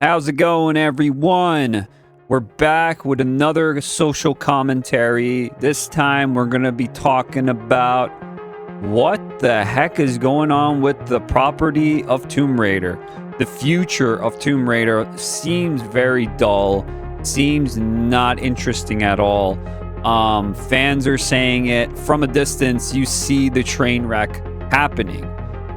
How's it going, everyone? We're back with another social commentary. This time we're going to be talking about what the heck is going on with the property of Tomb Raider. The future of Tomb Raider seems very dull, seems not interesting at all. Fans are saying it. From a distance, you see the train wreck happening.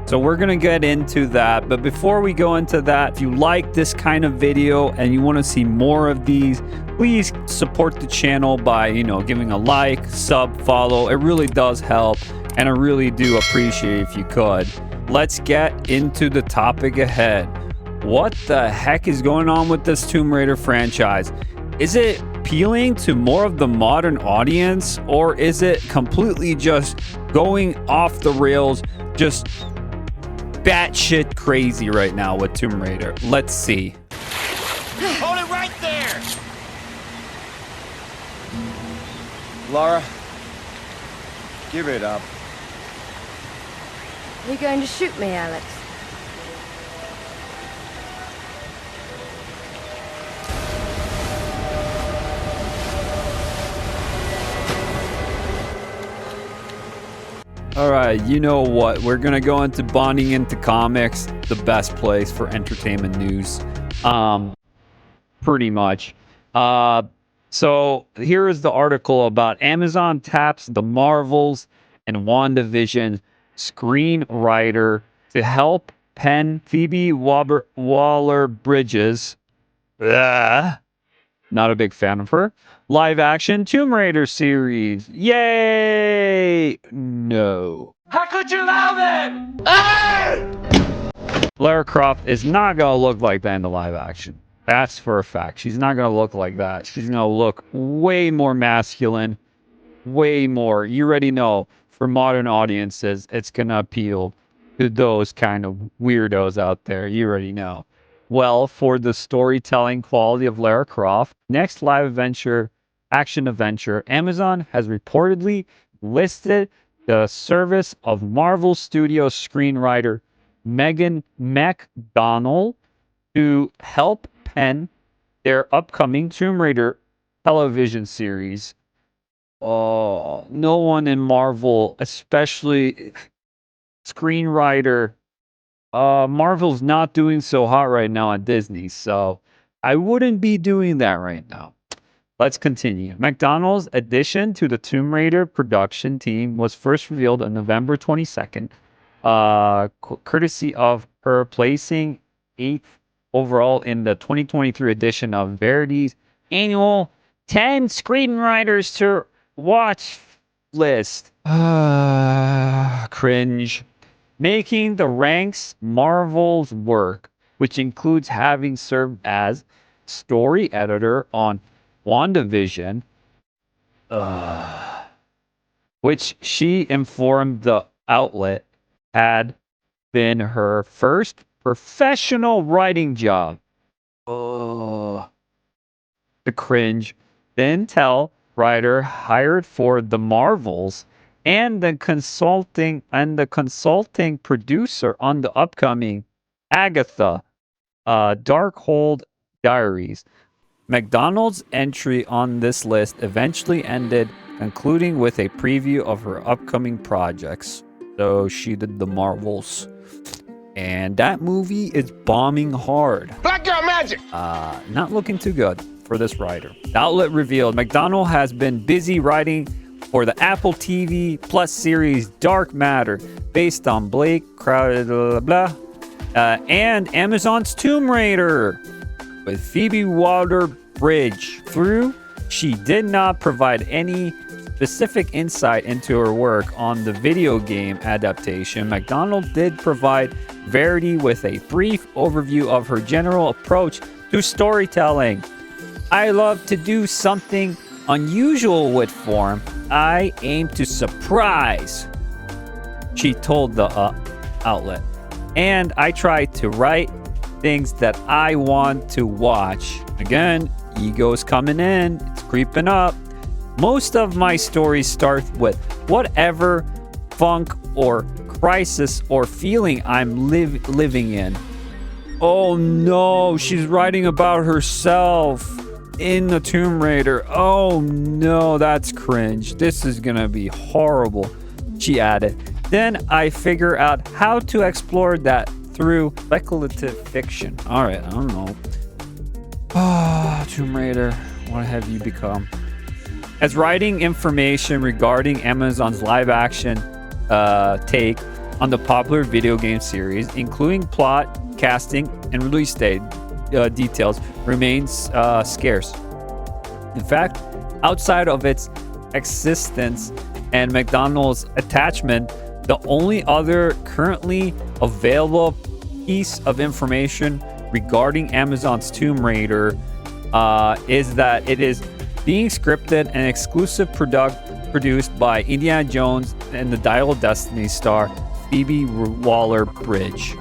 So we're going to get into that. But before we go into that, if you like this kind of video and you want to see more of these, please support the channel by, giving a like, sub, follow. It really does help. And I really do appreciate it if you could. Let's get into the topic ahead. What the heck is going on with this Tomb Raider franchise? Is it appealing to more of the modern audience, or is it completely just going off the rails, just batshit crazy right now with Tomb Raider? Let's see. Hold it right there! Laura, give it up. Are you going to shoot me, Alex? All right, you know what? We're going to go into Bonding into Comics, the best place for entertainment news. Pretty much. So here is the article about Amazon taps the Marvels and WandaVision screenwriter to help pen Phoebe Waller-Bridges. Not a big fan of her. Live action Tomb Raider series. Yay! No. How could you allow that? Lara Croft is not going to look like that in the live action. That's for a fact. She's not going to look like that. She's going to look way more masculine. Way more. You already know, for modern audiences, it's going to appeal to those kind of weirdos out there. You already know. Well, for the storytelling quality of Lara Croft, next live action adventure, Amazon has reportedly listed the service of Marvel Studios screenwriter Megan McDonnell to help pen their upcoming Tomb Raider television series. Oh, no one in Marvel, especially screenwriter. Marvel's not doing so hot right now at Disney, so I wouldn't be doing that right now. Let's continue. McDonald's addition to the Tomb Raider production team was first revealed on November 22nd, courtesy of her placing 8th overall in the 2023 edition of Verity's annual 10 screenwriters to watch list. Cringe. Making the ranks Marvel's work, which includes having served as story editor on WandaVision, which she informed the outlet had been her first professional writing job. The cringe. The Intel writer hired for the Marvels and the consulting producer on the upcoming Agatha Darkhold Diaries. McDonald's entry on this list eventually ended, concluding with a preview of her upcoming projects. So she did the Marvels, and that movie is bombing hard. Black girl magic! Not looking too good for this writer. The outlet revealed McDonnell has been busy writing for the Apple TV Plus series Dark Matter, based on Blake Crowder, and Amazon's Tomb Raider with Phoebe Waller-Bridge. She did not provide any specific insight into her work on the video game adaptation. McDonnell did provide Verity with a brief overview of her general approach to storytelling. I love to do something unusual with form. I aim to surprise, she told the outlet. And I try to write things that I want to watch. Again, ego's coming in, it's creeping up. Most of my stories start with whatever funk or crisis or feeling I'm living in. Oh no, she's writing about herself in the Tomb Raider. Oh no, that's cringe. This is gonna be horrible, she added. Then I figure out how to explore that through speculative fiction. All right, I don't know. Ah, Tomb Raider, what have you become? As writing information regarding Amazon's live-action take on the popular video game series, including plot, casting, and release date details, remains scarce. In fact, outside of its existence and McDonald's attachment, the only other currently available piece of information regarding Amazon's Tomb Raider is that it is being scripted and exclusive produced by Indiana Jones and the Dial of Destiny star Phoebe Waller-Bridge.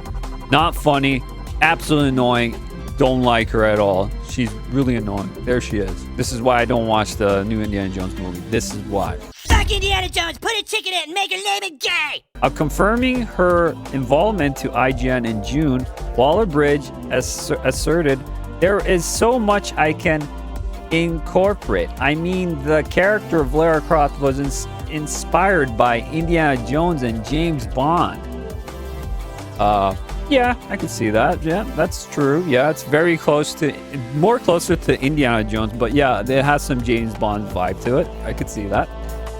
Not funny, absolutely annoying, don't like her at all. She's really annoying. There she is. This is why I don't watch the new Indiana Jones movie. This is why. Fuck Indiana Jones, put a chick in it and make her name it gay! Confirming her involvement to IGN in June, Waller-Bridge asserted, "There is so much I can incorporate. I mean, the character of Lara Croft was inspired by Indiana Jones and James Bond." Yeah, I can see that. Yeah, that's true. Yeah, it's very more closer to Indiana Jones, but yeah, it has some James Bond vibe to it. I could see that.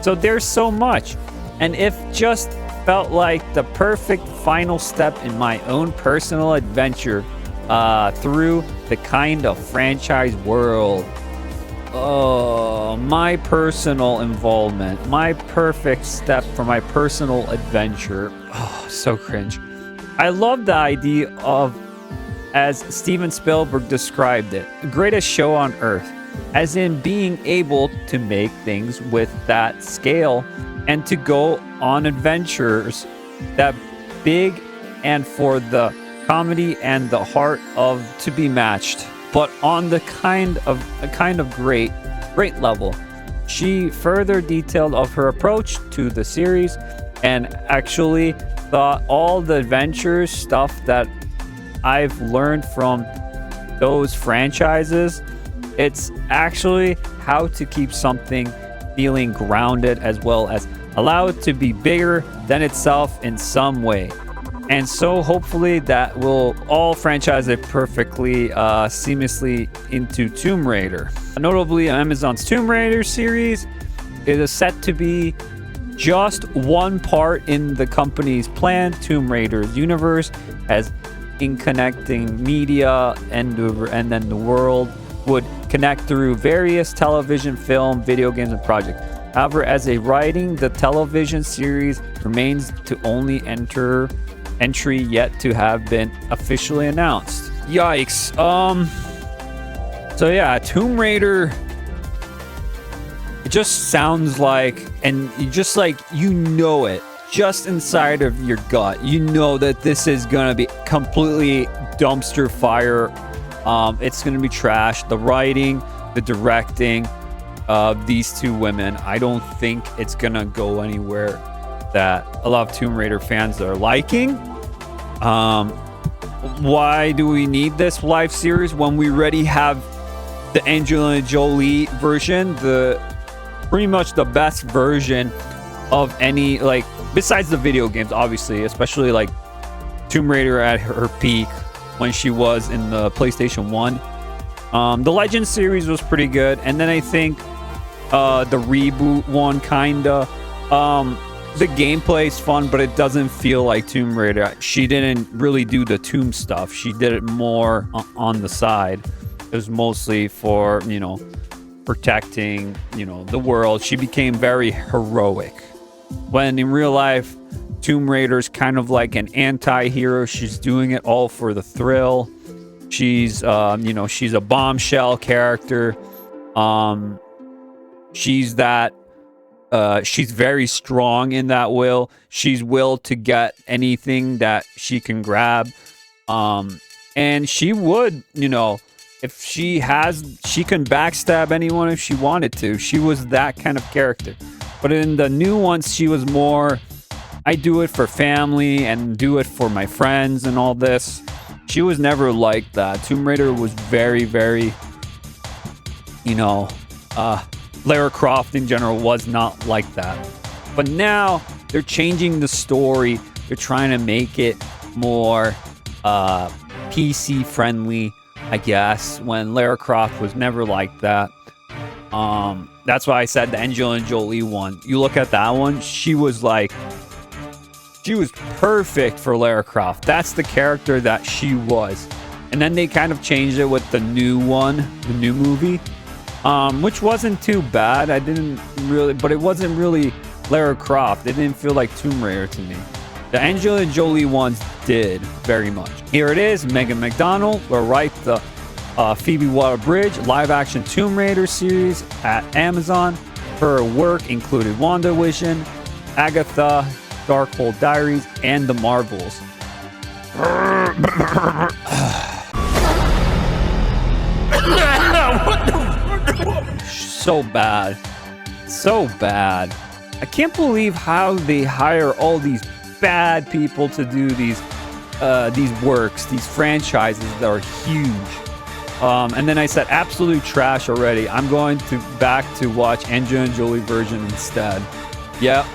So there's so much. And if just felt like the perfect final step in my own personal adventure through the kind of franchise world. Oh, my personal involvement, my perfect step for my personal adventure. Oh, so cringe. I love the idea of, as Steven Spielberg described it, the greatest show on earth, as in being able to make things with that scale and to go on adventures that big and for the comedy and the heart of to be matched, but on the kind of great level. She further detailed of her approach to the series and actually thought all the adventures stuff that I've learned from those franchises, it's actually how to keep something feeling grounded as well as allow it to be bigger than itself in some way. And so hopefully that will all franchise it perfectly seamlessly into Tomb Raider. Notably, Amazon's Tomb Raider series is set to be just one part in the company's planned Tomb Raider's universe, as in connecting media and then the world would connect through various television, film, video games, and projects. However, as a writing, the television series remains to only entry yet to have been officially announced. Yikes. So yeah, Tomb Raider, it just sounds like, and you just like, you know it, just inside of your gut, you know that this is gonna be completely dumpster fire. It's gonna be trash. The writing, the directing of these two women, I don't think it's gonna go anywhere that a lot of Tomb Raider fans are liking. Why do we need this live series when we already have the Angelina Jolie version, pretty much the best version of any, like, besides the video games, obviously, especially like Tomb Raider at her peak when she was in the PlayStation 1. The Legends series was pretty good, and then I think the reboot one kinda. The gameplay is fun, but it doesn't feel like Tomb Raider. She didn't really do the Tomb stuff. She did it more on the side. It was mostly for, protecting, the world. She became very heroic. When in real life, Tomb Raider's kind of like an anti-hero. She's doing it all for the thrill. She's, she's a bombshell character. She's that. She's very strong in that will. She's will to get anything that she can grab. And she would, if she can backstab anyone if she wanted to. She was that kind of character. But in the new ones, she was more, I do it for family and do it for my friends and all this. She was never like that. Tomb Raider was very, very, you know, Lara Croft in general was not like that. But now they're changing the story. They're trying to make it more PC friendly, I guess, when Lara Croft was never like that. That's why I said the Angelina Jolie one. You look at that one, she was perfect for Lara Croft. That's the character that she was. And then they kind of changed it with the new one, the new movie, which wasn't too bad. But it wasn't really Lara Croft. It didn't feel like Tomb Raider to me. The Angelina Jolie ones did very much. Here it is, Megan McDonald will write the Phoebe Waller-Bridge live-action Tomb Raider series at Amazon. Her work included WandaVision, Agatha, Darkhold Diaries, and The Marvels. So bad. So bad. I can't believe how they hire all these bad people to do these works, these franchises that are huge. And then I said absolute trash already. I'm going back to watch Angelina Jolie version instead. Yep.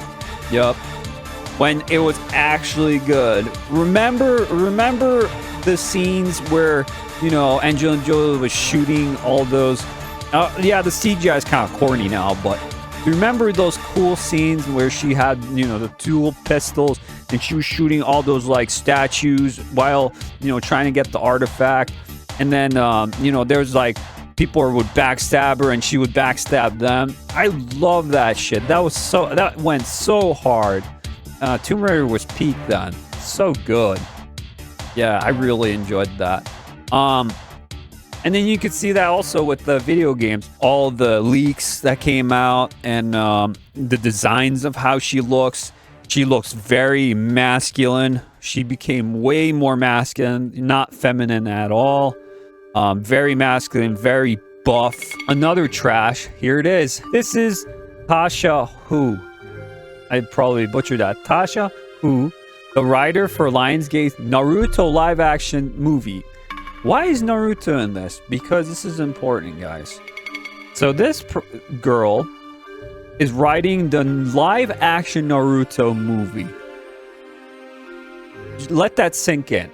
When it was actually good. Remember the scenes where, you know, Angelina Jolie was shooting all those. Yeah, the CGI is kind of corny now, but remember those cool scenes where she had, you know, the dual pistols and she was shooting all those like statues while, you know, trying to get the artifact. And then, you know, there's like people would backstab her and she would backstab them. I love that shit. That went so hard. Tomb Raider was peak then. So good. Yeah, I really enjoyed that. And then you could see that also with the video games. All the leaks that came out and the designs of how she looks. She looks very masculine. She became way more masculine, not feminine at all. Very masculine, very buff. Another trash. Here it is. This is Tasha Hu. I probably butchered that. Tasha Hu, the writer for Lionsgate's Naruto live-action movie. Why is Naruto in this? Because this is important, guys. So this girl is writing the live-action Naruto movie. Let that sink in.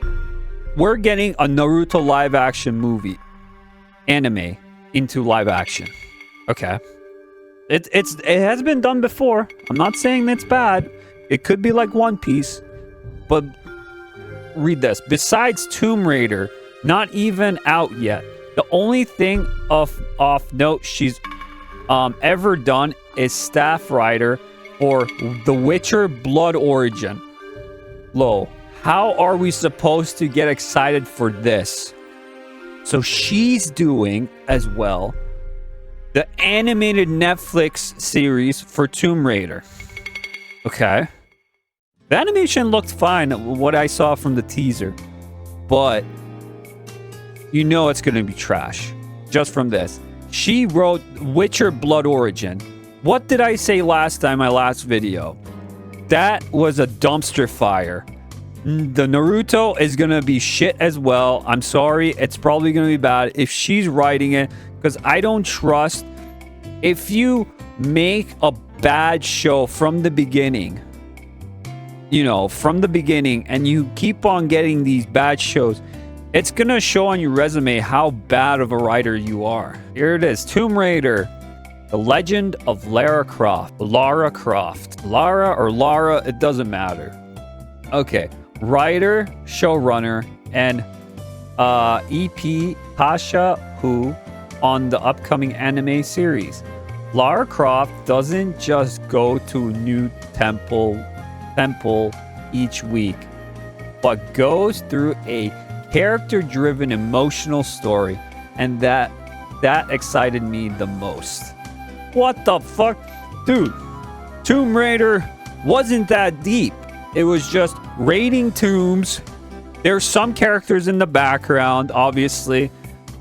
We're getting a Naruto live-action movie, anime, into live-action. Okay. It has been done before. I'm not saying it's bad. It could be like One Piece. But read this. Besides Tomb Raider, not even out yet. The only thing of note she's ever done is staff writer for The Witcher Blood Origin. Lo, how are we supposed to get excited for this? So she's doing as well the animated Netflix series for Tomb Raider. Okay. The animation looked fine, what I saw from the teaser. But you know it's going to be trash. Just from this. She wrote Witcher Blood Origin. What did I say last time, my last video? That was a dumpster fire. The Naruto is going to be shit as well. I'm sorry. It's probably going to be bad if she's writing it. Because I don't trust. If you make a bad show from the beginning, you know, from the beginning, and you keep on getting these bad shows, it's going to show on your resume how bad of a writer you are. Here it is. Tomb Raider. The Legend of Lara Croft. Lara Croft. Lara or Lara, it doesn't matter. Okay. Writer, showrunner, and EP Tasha Hu on the upcoming anime series. Lara Croft doesn't just go to a new temple each week, but goes through a character-driven emotional story, and that excited me the most. What the fuck? Dude, Tomb Raider wasn't that deep. It was just raiding tombs. There's some characters in the background, obviously,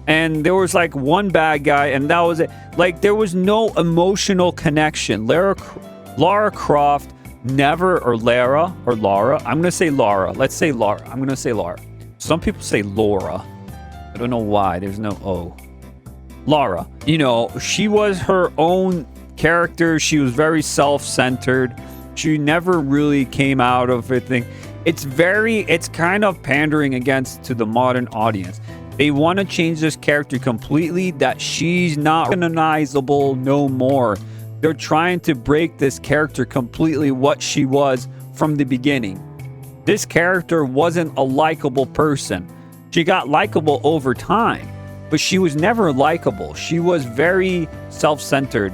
and there was like one bad guy, and that was it. Like, there was no emotional connection. Lara Croft never, or Lara, or Laura. I'm gonna say Laura. Let's say Laura. I'm gonna say Laura. Some people say Laura. I don't know why. There's no O. Lara. You know, she was her own character. She was very self-centered. She never really came out of it. It's kind of pandering to the modern audience. They want to change this character completely, that she's not recognizable no more. They're trying to break this character completely, what she was from the beginning. This character wasn't a likable person. She got likable over time, but she was never likable. She was very self-centered.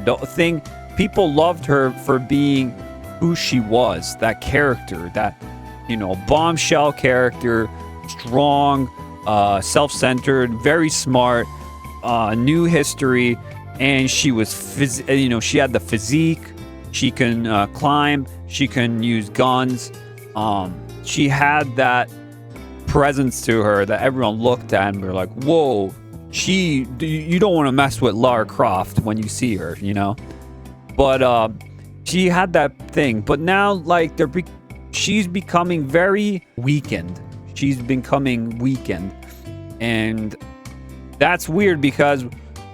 People loved her for being who she was, that character, that, you know, bombshell character, strong, self-centered, very smart, new history, and she was, she had the physique. She can climb. She can use guns. She had that presence to her that everyone looked at and were like, "Whoa, you don't want to mess with Lara Croft when you see her," you know. But she had that thing. But now, like, she's becoming very weakened. She's becoming weakened, and that's weird because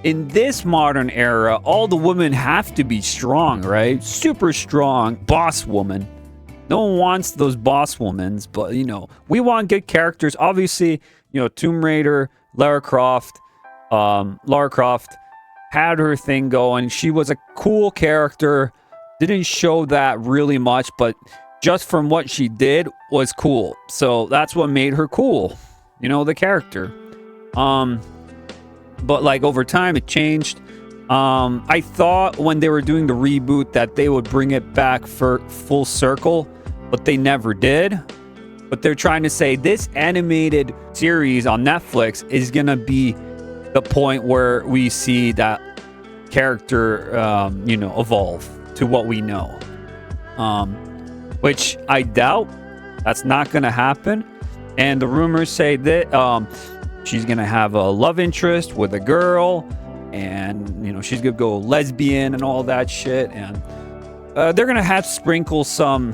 in this modern era, all the women have to be strong, right? Super strong boss woman. No one wants those boss women, but, you know, we want good characters. Obviously, you know, Tomb Raider, Lara Croft had her thing going. She was a cool character. Didn't show that really much, but just from what she did was cool. So that's what made her cool, you know, the character. But like over time it changed. I thought when they were doing the reboot that they would bring it back for full circle, but they never did. But they're trying to say this animated series on Netflix is gonna be the point where we see that character, evolve to what we know. Which I doubt. That's not gonna happen. And the rumors say that she's gonna have a love interest with a girl, and, you know, she's gonna go lesbian and all that shit, and they're gonna have sprinkle some,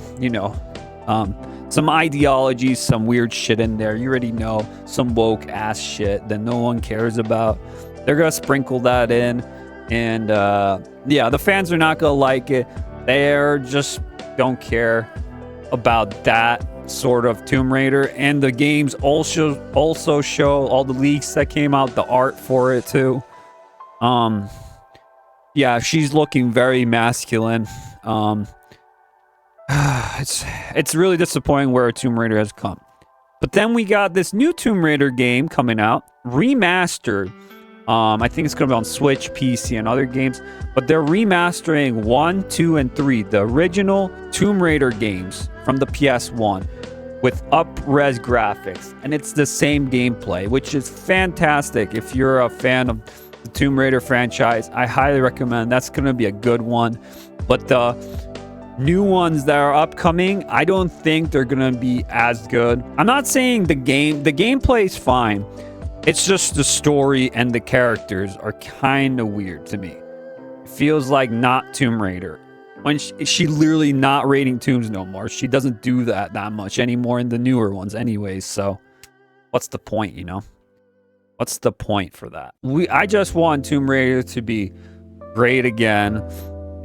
some ideologies, some weird shit in there. You already know, some woke ass shit that no one cares about. They're gonna sprinkle that in, and the fans are not gonna like it. They're just don't care about that sort of Tomb Raider. And the games also show all the leaks that came out, the art for it too. She's looking very masculine. It's really disappointing where Tomb Raider has come. But then we got this new Tomb Raider game coming out, remastered. I think it's going to be on Switch, PC, and other games. But they're remastering 1, 2, and 3, the original Tomb Raider games from the PS1 with up-res graphics. And it's the same gameplay, which is fantastic. If you're a fan of the Tomb Raider franchise, I highly recommend. That's going to be a good one. But the new ones that are upcoming, I don't think they're going to be as good. I'm not saying the gameplay is fine. It's just the story and the characters are kind of weird to me. It feels like not Tomb Raider. When she literally not raiding tombs no more. She doesn't do that much anymore in the newer ones anyways. So what's the point, you know? What's the point for that? I just want Tomb Raider to be great again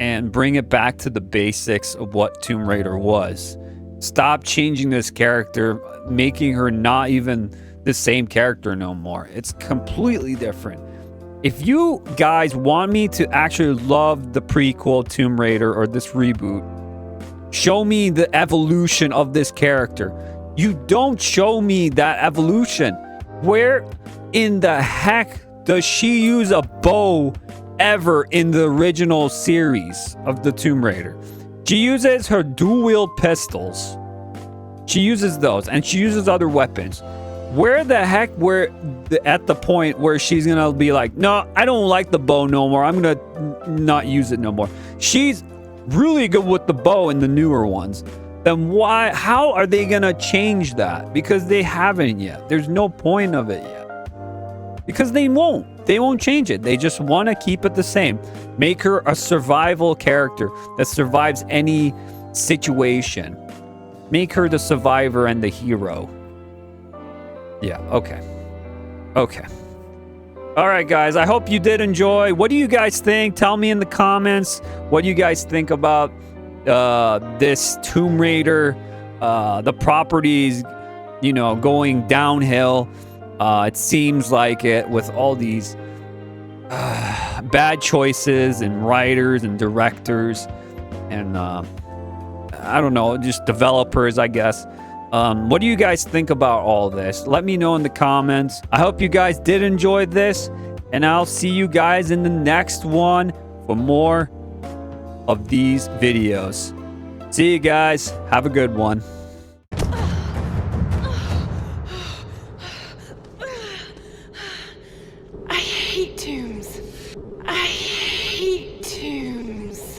and bring it back to the basics of what Tomb Raider was. Stop changing this character, making her not even the same character no more. It's completely different. If you guys want me to actually love the prequel Tomb Raider or this reboot, show me the evolution of this character. You don't show me that evolution. Where in the heck does she use a bow ever in the original series of the Tomb Raider? She uses her dual-wield pistols. She uses those, and she uses other weapons. Where the heck at the point where she's gonna be like, no, I don't like the bow no more. I'm gonna not use it no more. She's really good with the bow in the newer ones. Then how are they gonna change that? Because they haven't yet. There's no point of it yet. Because they won't change it. They just want to keep it the same. Make her a survival character that survives any situation. Make her the survivor and the hero. Yeah, okay. Okay. All right, guys. I hope you did enjoy. What do you guys think? Tell me in the comments what you guys think about this Tomb Raider, the properties, you know, going downhill. It seems like it with all these bad choices and writers and directors and I don't know, just developers, I guess. What do you guys think about all this? Let me know in the comments. I hope you guys did enjoy this, and I'll see you guys in the next one for more of these videos. See you guys. Have a good one. I hate tombs. I hate tombs.